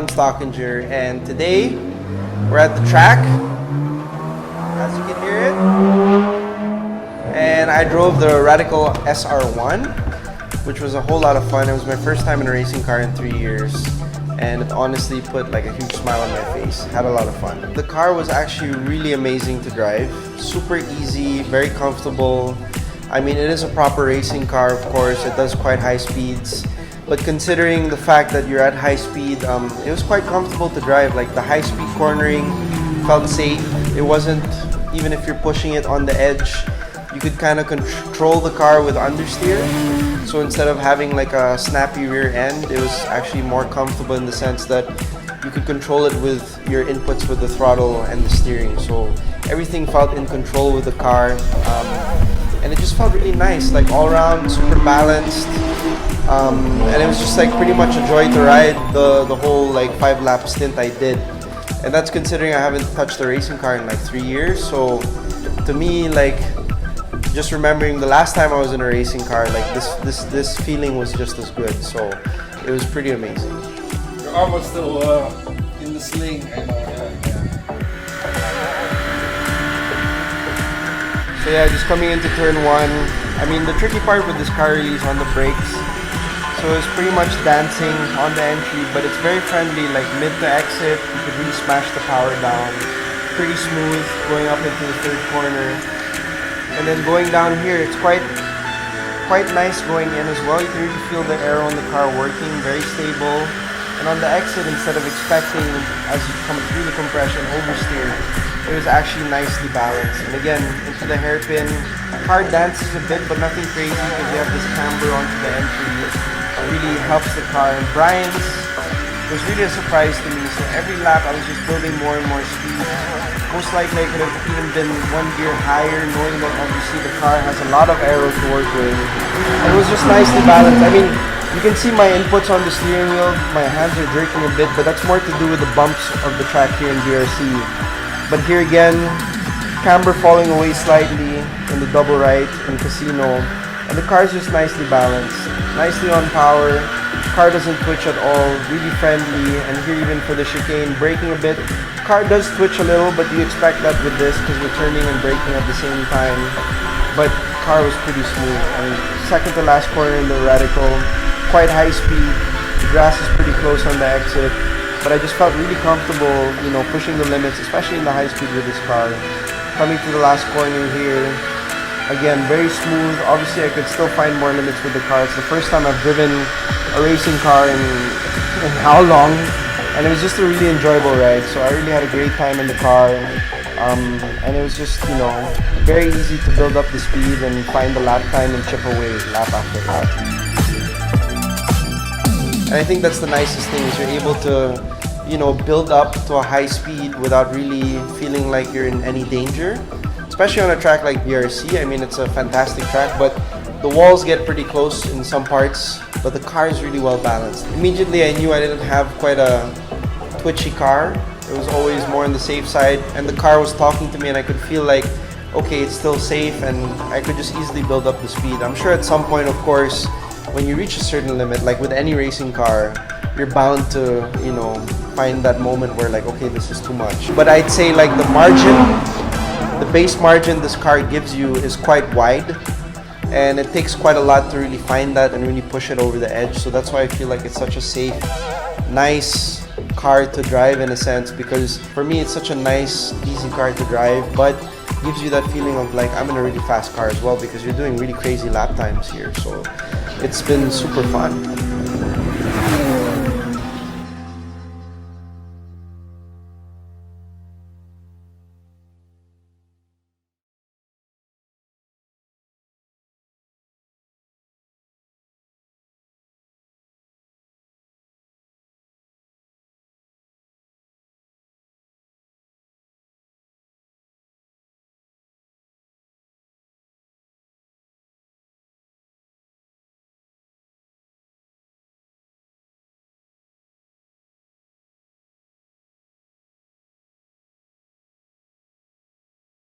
Alan Stockinger, and today we're at the track, as you can hear it, and I drove the Radical SR1, which was a whole lot of fun. It was my first time in a racing car in 3 years, and it honestly put like a huge smile on my face. Had a lot of fun. The car was actually really amazing to drive, super easy, very comfortable. I mean, it is a proper racing car, of course. It does quite high speeds. But considering the fact that you're at high speed, it was quite comfortable to drive. Like the high speed cornering felt safe. It wasn't, even if you're pushing it on the edge, you could kind of control the car with understeer. So instead of having like a snappy rear end, it was actually more comfortable in the sense that you could control it with your inputs with the throttle and the steering. So everything felt in control with the car. And it just felt really nice, like all around, super balanced. And it was just like pretty much a joy to ride the whole like 5-lap stint I did. And that's considering I haven't touched a racing car in like 3 years. So to me, like just remembering the last time I was in a racing car, like this feeling was just as good. So it was pretty amazing. Your arm was still in the sling. So yeah, just coming into turn 1. I mean, the tricky part with this car really is on the brakes. So it's pretty much dancing on the entry, but it's very friendly, like mid to exit, you could really smash the power down. Pretty smooth going up into the third corner. And then going down here, it's quite nice going in as well. You can really feel the aero in the car working, very stable. And on the exit, instead of expecting, as you come through the compression, oversteer, it was actually nicely balanced. And again, into the hairpin, car dances a bit, but nothing crazy because you have this camber onto the entry. It really helps the car. And Brian's was really a surprise to me. So every lap, I was just building more and more speed. Most likely, I could have even been 1 gear higher, knowing that obviously the car has a lot of aero to work with. And it was just nicely balanced. I mean, you can see my inputs on the steering wheel. My hands are jerking a bit, but that's more to do with the bumps of the track here in BRC. But here again, camber falling away slightly in the double right in Casino. And the car is just nicely balanced. Nicely on power. Car doesn't twitch at all. Really friendly. And here even for the chicane, braking a bit. Car does twitch a little, but you expect that with this because we're turning and braking at the same time. But car was pretty smooth. I mean, second to last corner in the Radical. Quite high speed. The grass is pretty close on the exit. But I just felt really comfortable, you know, pushing the limits, especially in the high speed with this car. Coming to the last corner here, again, very smooth. Obviously, I could still find more limits with the car. It's the first time I've driven a racing car in how long? And it was just a really enjoyable ride. So I really had a great time in the car. And it was just, you know, very easy to build up the speed and find the lap time and chip away lap after lap. And I think that's the nicest thing, is you're able to, you know, build up to a high speed without really feeling like you're in any danger. Especially on a track like BRC. I mean, it's a fantastic track, but the walls get pretty close in some parts, but the car is really well balanced. Immediately I knew I didn't have quite a twitchy car. It was always more on the safe side, and the car was talking to me and I could feel like, okay, it's still safe, and I could just easily build up the speed. I'm sure at some point, of course, when you reach a certain limit, like with any racing car, you're bound to, you know, find that moment where like, okay, this is too much. But I'd say like the margin, the base margin this car gives you is quite wide, and it takes quite a lot to really find that and really push it over the edge. So that's why I feel like it's such a safe, nice car to drive in a sense, because for me it's such a nice, easy car to drive, but gives you that feeling of like I'm in a really fast car as well, because you're doing really crazy lap times here. So it's been super fun.